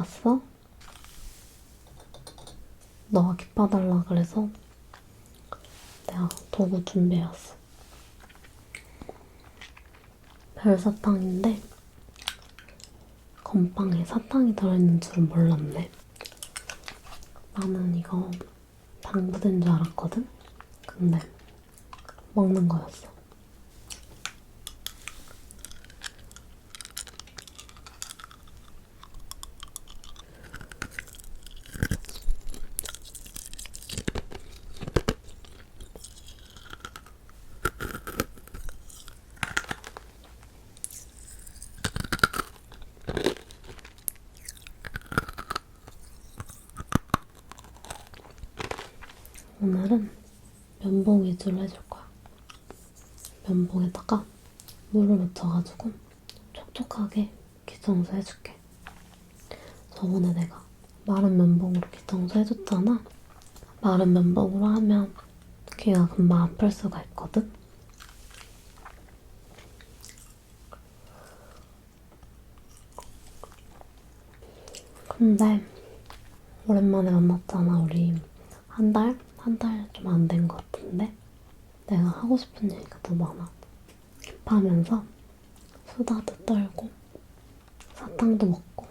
왔어? 너가 깃 봐달라 그래서 내가 도구 준비해왔어. 별사탕인데 건빵에 사탕이 들어있는 줄은 몰랐네. 나는 이거 당부된 줄 알았거든? 근데 먹는 거였어. 오늘은 면봉 위주로 해줄 거야. 면봉에다가 물을 묻혀가지고 촉촉하게 귀청소 해줄게. 저번에 내가 마른 면봉으로 귀청소 해줬잖아. 마른 면봉으로 하면 귀가 금방 아플 수가 있거든. 근데 오랜만에 만났잖아, 우리. 한 달? 한 달 좀 안 된 것 같은데? 내가 하고 싶은 얘기가 더 많아. 힙하면서 수다도 떨고 사탕도 먹고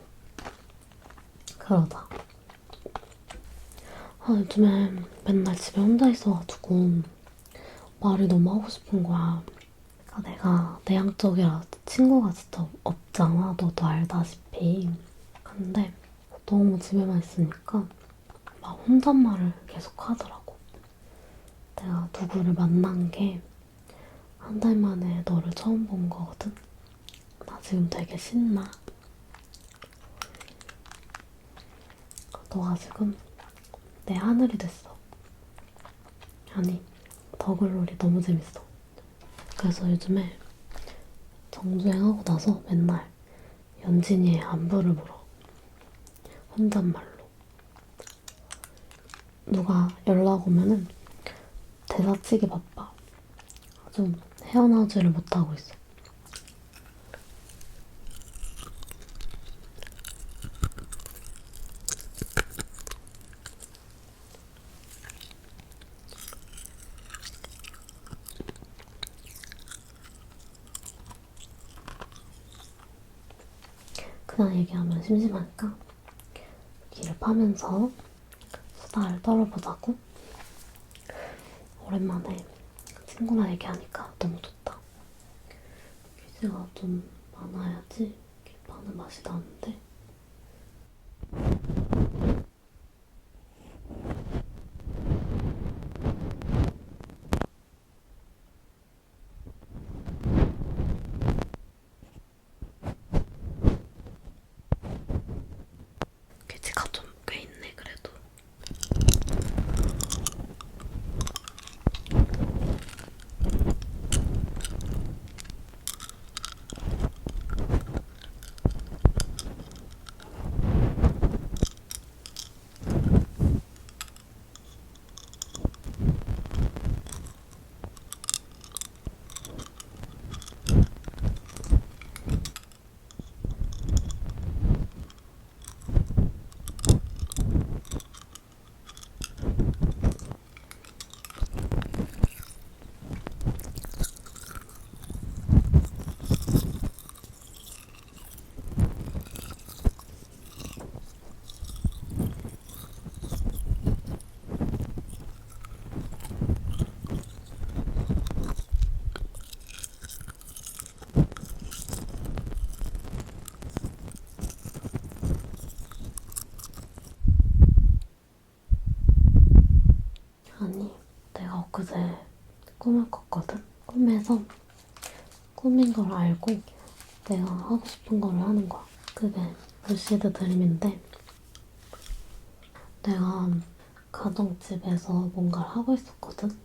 그러자. 요즘에 맨날 집에 혼자 있어가지고 말이 너무 하고 싶은 거야. 그러니까 내가 내향적이라 친구가 진짜 없잖아. 너도 알다시피. 근데 너무 집에만 있으니까 막 혼잣말을 계속 하더라고. 내가 누구를 만난 게 한 달 만에 너를 처음 본 거거든. 나 지금 되게 신나. 너가 지금 내 하늘이 됐어. 아니, 더글로리 너무 재밌어. 그래서 요즘에 정주행하고 나서 맨날 연진이의 안부를 물어. 혼잣말로. 누가 연락 오면은 대사치기 바빠. 아주 헤어나오지를 못하고 있어. 그냥 얘기하면 심심하니까 귀를 파면서 수다를 떨어보자고. 오랜만에 친구랑 얘기하니까 너무 좋다. 퀴즈가 좀 많아야지 귀 파는 맛이 나는데. 퀴즈가 좀 꽤 있네, 그래도. 아니, 내가 엊그제 꿈을 꿨거든? 꿈에서 꿈인 걸 알고 내가 하고 싶은 걸 하는 거야. 그게 루시드 드림인데, 내가 가정집에서 뭔가를 하고 있었거든?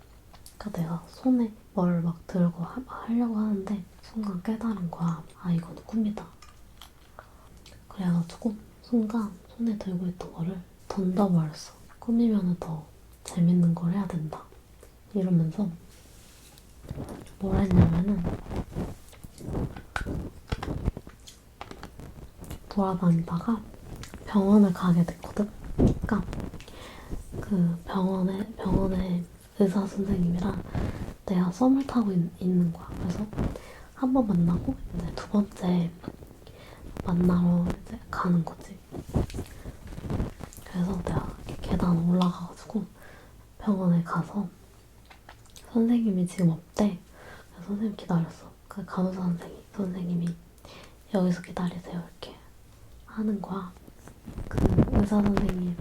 그러니까 내가 손에 뭘 막 들고 하려고 하는데 순간 깨달은 거야. 아, 이거는 꿈이다. 그래가지고 순간 손에 들고 있던 거를 던져버렸어. 꿈이면 더 재밌는 걸 해야 된다. 이러면서 뭘 했냐면은 돌아다니다가 병원을 가게 됐거든. 그러니까 그 병원에 의사 선생님이랑 내가 썸을 타고 있는 거야. 그래서 한 번 만나고 이제 두 번째 만나러 이제 가는 거지. 그래서 내가 계단 올라가가지고 병원에 가서 선생님이 지금 없대. 그래서 선생님 기다렸어. 그 간호사 선생님이 여기서 기다리세요 이렇게 하는 거야. 그 의사 선생님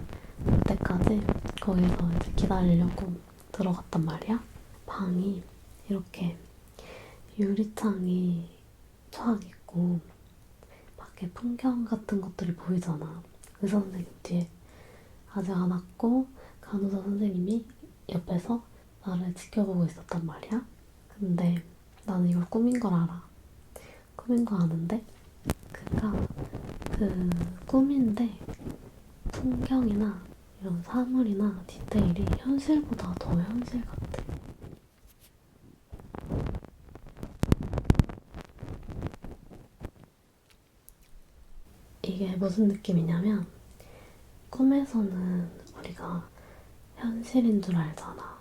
올 때까지 거기서 이제 기다리려고 들어갔단 말이야. 방이 이렇게 유리창이 쫙 있고 밖에 풍경 같은 것들이 보이잖아. 의사 선생님 뒤에 아직 안 왔고 간호사 선생님이 옆에서 나를 지켜보고 있었단 말이야. 근데 나는 이걸 꾸민 걸 알아. 꾸민 거 아는데 그니까 그 꿈인데 풍경이나 이런 사물이나 디테일이 현실보다 더 현실 같아. 이게 무슨 느낌이냐면 꿈에서는 우리가 현실인 줄 알잖아.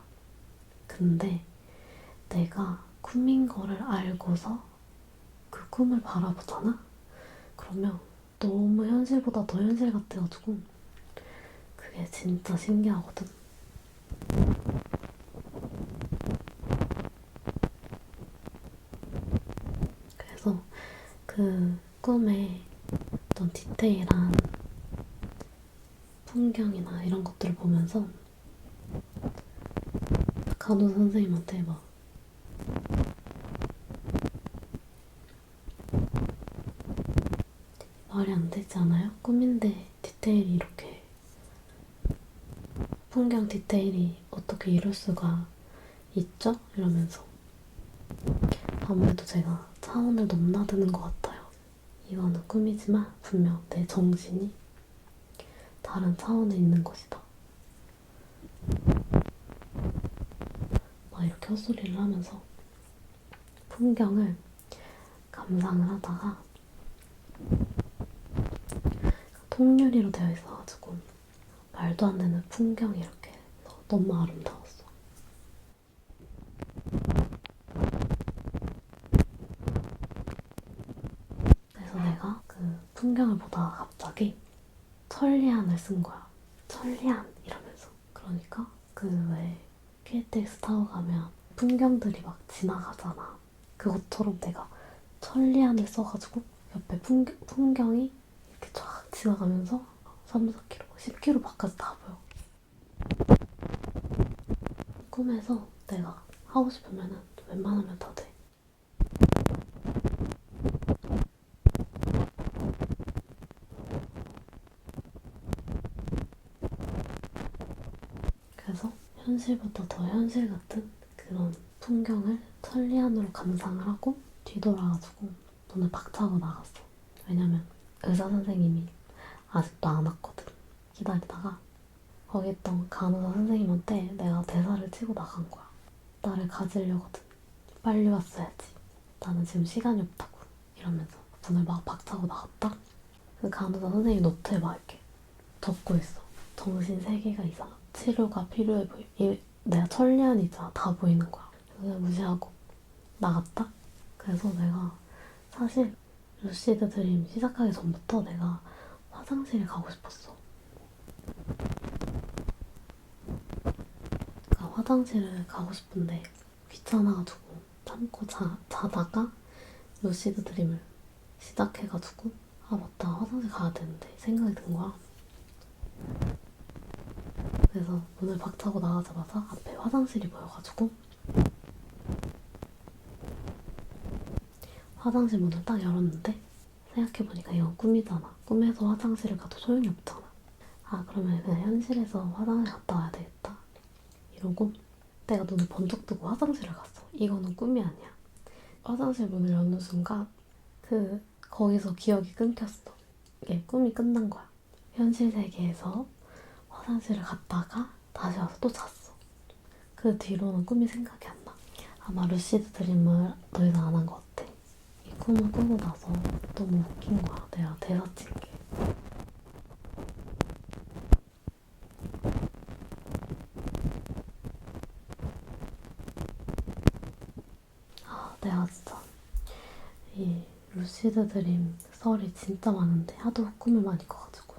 근데 내가 꿈인 거를 알고서 그 꿈을 바라보잖아? 그러면 너무 현실보다 더 현실 같아가지고 그게 진짜 신기하거든. 그래서 그 꿈에 어떤 디테일한 풍경이나 이런 것들을 보면서 간호사 선생님한테 막 말이 안 되지 않아요? 꿈인데 디테일이 이렇게 풍경 디테일이 어떻게 이럴 수가 있죠? 이러면서 아무래도 제가 차원을 넘나드는 것 같아요. 이거는 꿈이지만 분명 내 정신이 다른 차원에 있는 것이다. 막 이렇게 헛소리를 하면서 풍경을 감상을 하다가 통유리로 되어 있어가지고 말도 안 되는 풍경이 이렇게 너무 아름다웠어. 그래서 내가 그 풍경을 보다가 갑자기 천리안을 쓴 거야. 천리안 이러면서. 그러니까 그 왜 KTX 타고 가면 풍경들이 막 지나가잖아. 그것처럼 내가 천리안을 써가지고 옆에 풍경이 이렇게 쫙 지나가면서 3, 4km, 10km 밖까지 다 보여. 꿈에서 내가 하고 싶으면은 웬만하면 다 돼. 그래서 현실보다 더 현실 같은 그런 풍경을 천리안으로 감상을 하고 뒤돌아가지고 문을 박차고 나갔어. 왜냐면 의사 선생님이 아직도 안 왔거든. 기다리다가 거기 있던 간호사 선생님한테 내가 대사를 치고 나간 거야. 나를 가지려거든. 빨리 왔어야지. 나는 지금 시간이 없다고. 이러면서 문을 막 박차고 나갔다. 그 간호사 선생님 노트에 막 이렇게 적고 있어. 정신 세계가 이상. 치료가 필요해 내가 천리안이자 다 보이는 거야. 그래서 무시하고 나갔다. 그래서 내가 사실 루시드 드림 시작하기 전부터 내가 화장실에 가고 싶었어. 그러니까 화장실을 가고 싶은데 귀찮아가지고 참고 자다가 루시드 드림을 시작해가지고 아 맞다 화장실 가야 되는데 생각이 든 거야. 그래서 문을 박차고 나가자마자 앞에 화장실이 보여가지고 화장실 문을 딱 열었는데 생각해보니까 이건 꿈이잖아. 꿈에서 화장실을 가도 소용이 없잖아. 아 그러면 그냥 현실에서 화장실 갔다 와야 되겠다. 이러고 내가 눈을 번쩍 뜨고 화장실을 갔어. 이거는 꿈이 아니야. 화장실 문을 여는 순간 거기서 기억이 끊겼어. 이게 꿈이 끝난 거야. 현실 세계에서 화장실을 갔다가 다시 와서 또 잤어. 그 뒤로는 꿈이 생각이 안 나. 아마 루시드 드림을 더 이상 안 한 것 같아. 이 꿈을 꾸고 나서 너무 웃긴 거야. 내가 대사 친 게. 루시드 드림 썰이 진짜 많은데 하도 꿈을 많이 꿔가지고.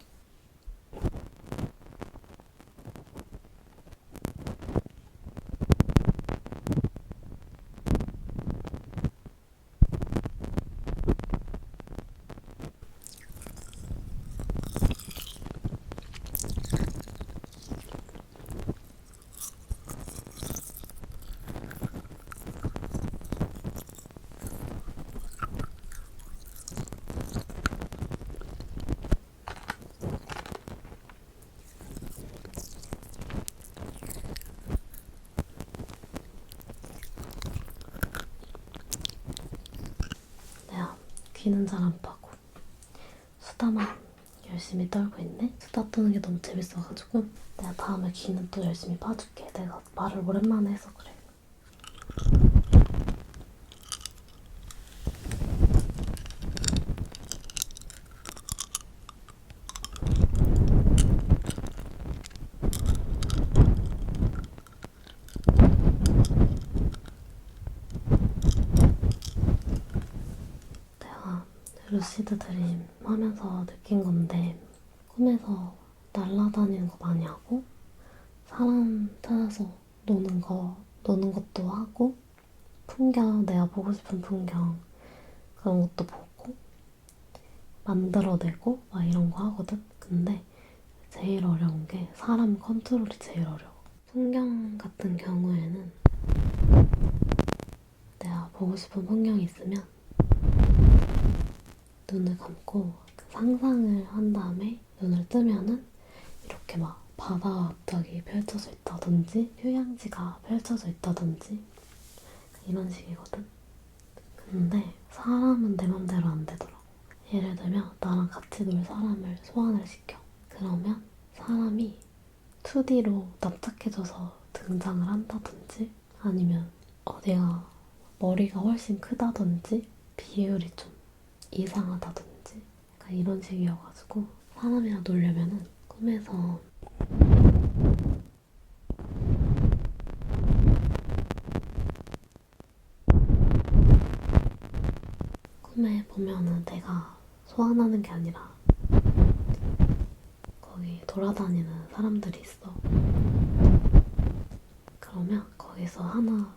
내가 귀는 잘 안 파고 수다만 열심히 떨고 있네? 수다 떠는 게 너무 재밌어가지고 내가 다음에 귀는 또 열심히 파줄게. 내가 말을 오랜만에 해서 그래. 내가 루시드 드림 하면서 느낀 건데 꿈에서 날아다니는 거 많이 하고 사람 찾아서 노는 것도 하고 풍경, 내가 보고 싶은 풍경 그런 것도 보고 만들어내고 막 이런 거 하거든. 근데 제일 어려운 게 사람 컨트롤이 제일 어려워. 풍경 같은 경우에는 내가 보고 싶은 풍경이 있으면 눈을 감고 그 상상을 한 다음에 눈을 뜨면은 이렇게 막 바다가 갑자기 펼쳐져 있다든지 휴양지가 펼쳐져 있다든지 이런 식이거든. 근데 사람은 내 맘대로 안 되더라고. 예를 들면 나랑 같이 놀 사람을 소환을 시켜. 그러면 사람이 2D로 납작해져서 등장을 한다든지 아니면 어디가 머리가 훨씬 크다든지 비율이 좀 이상하다든지 약간 이런 식이어가지고 사람이랑 놀려면은 꿈에 보면은 내가 소환하는 게 아니라 거기 돌아다니는 사람들이 있어. 그러면 거기서 하나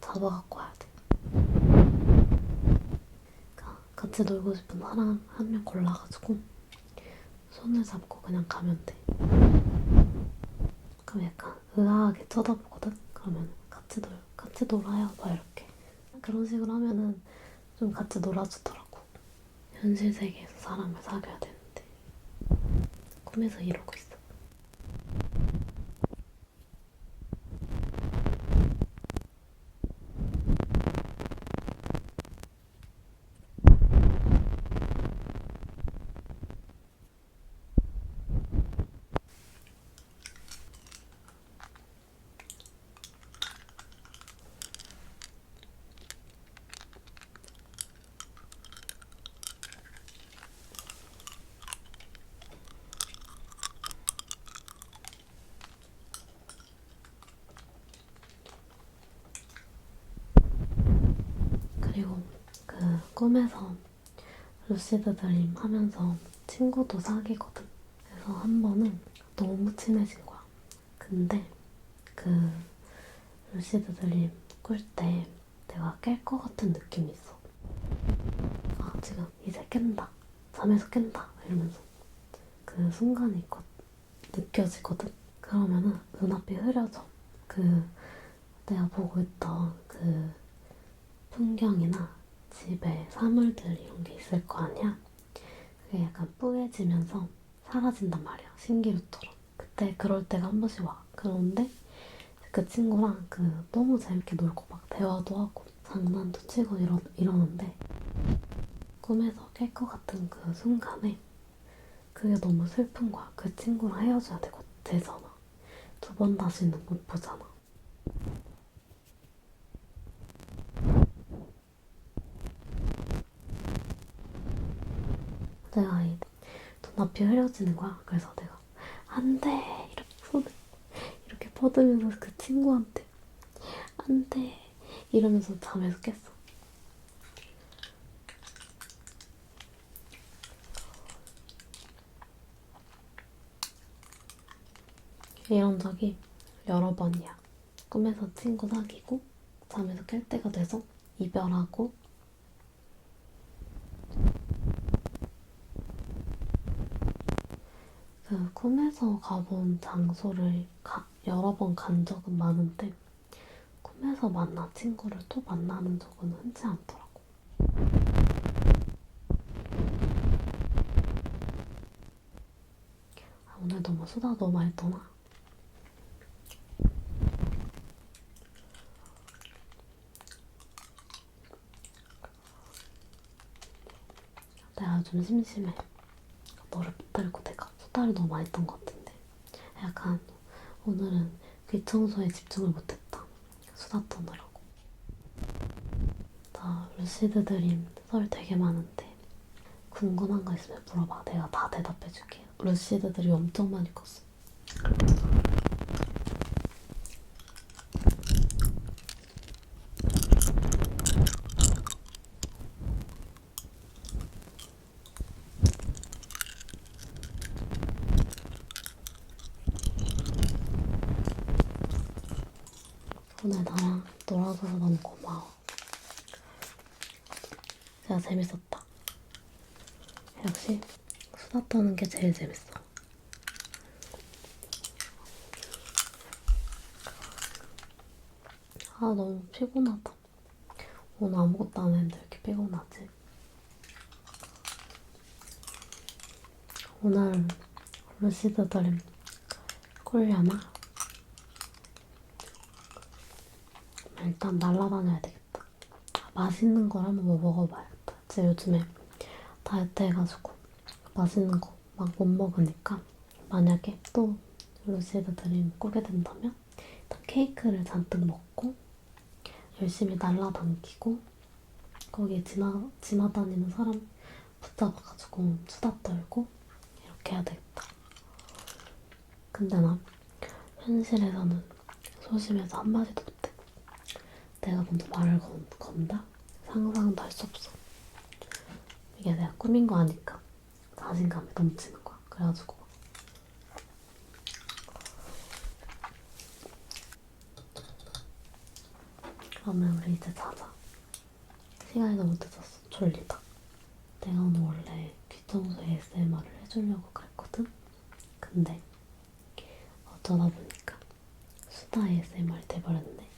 잡아갖고 와야 돼. 그러니까 같이 놀고 싶은 사람 한 명 골라가지고 손을 잡고 그냥 가면 돼. 그럼 약간 의아하게 쳐다보거든? 그러면 같이 놀아요. 막 이렇게. 그런 식으로 하면은 좀 같이 놀아주더라고. 현실 세계에서 사람을 사귀어야 되는데 꿈에서 이러고 있어. 그리고 그 꿈에서 루시드 드림 하면서 친구도 사귀거든. 그래서 한 번은 너무 친해진 거야. 근데 그 루시드 드림 꿀 때 내가 깰 것 같은 느낌이 있어. 아, 지금 이제 깬다. 잠에서 깬다. 이러면서 그 순간이 느껴지거든. 그러면은 눈앞이 흐려져. 그 내가 보고 있던 그 풍경이나 집에 사물들 이런 게 있을 거 아니야? 그게 약간 뿌얘지면서 사라진단 말이야. 신기루처럼. 그때 그럴 때가 한 번씩 와. 그런데 그 친구랑 너무 재밌게 놀고 막 대화도 하고 장난도 치고 이러는데 꿈에서 깰 것 같은 그 순간에 그게 너무 슬픈 거야. 그 친구랑 헤어져야 되잖아. 2번 다시는 못 보잖아. 내가 눈앞이 흐려지는 거야. 그래서 내가 안 돼! 이렇게 이렇게 뻗으면서 그 친구한테 안 돼! 이러면서 잠에서 깼어. 이런 적이 여러 번이야. 꿈에서 친구 사귀고 잠에서 깰 때가 돼서 이별하고 그 꿈에서 가본 장소를 여러 번 간 적은 많은데 꿈에서 만난 친구를 또 만나는 적은 흔치 않더라고. 아, 오늘 너무 수다 너무 많이 떠나. 내가 좀 심심해. 너를 붙들고 내가 수다를 너무 많이 떤 것 같은데 약간 오늘은 귀 청소에 집중을 못했다. 수다 떠느라고. 나 루시드 드림 썰 되게 많은데 궁금한 거 있으면 물어봐. 내가 다 대답해줄게. 루시드 드림 엄청 많이 꿨어. 오늘 나랑 놀아줘서 너무 고마워. 진짜 재밌었다. 역시 수다 떠는 게 제일 재밌어. 아 너무 피곤하다. 오늘 아무것도 안 했는데 왜 이렇게 피곤하지? 오늘 루시드 드림 꿀려나? 일단 날라다녀야 되겠다. 맛있는 걸 한번 뭐 먹어봐야겠다. 제가 요즘에 다이어트 해가지고 맛있는 거 막 못 먹으니까 만약에 또 루시드 드림 꾸게 된다면 일단 케이크를 잔뜩 먹고 열심히 날라다니고 거기에 지나다니는 사람 붙잡아가지고 수다 떨고 이렇게 해야 되겠다. 근데 나 현실에서는 소심해서 한마디도 못해. 내가 먼저 말을 건다? 상상도 할 수 없어. 이게 내가 꾸민 거 아니까 자신감이 넘치는 거야. 그래가지고 그러면 우리 이제 자자. 시간이 너무 늦었어. 졸리다. 내가 오늘 원래 귀청소 ASMR을 해주려고 그랬거든? 근데 어쩌다 보니까 수다 ASMR이 돼버렸네.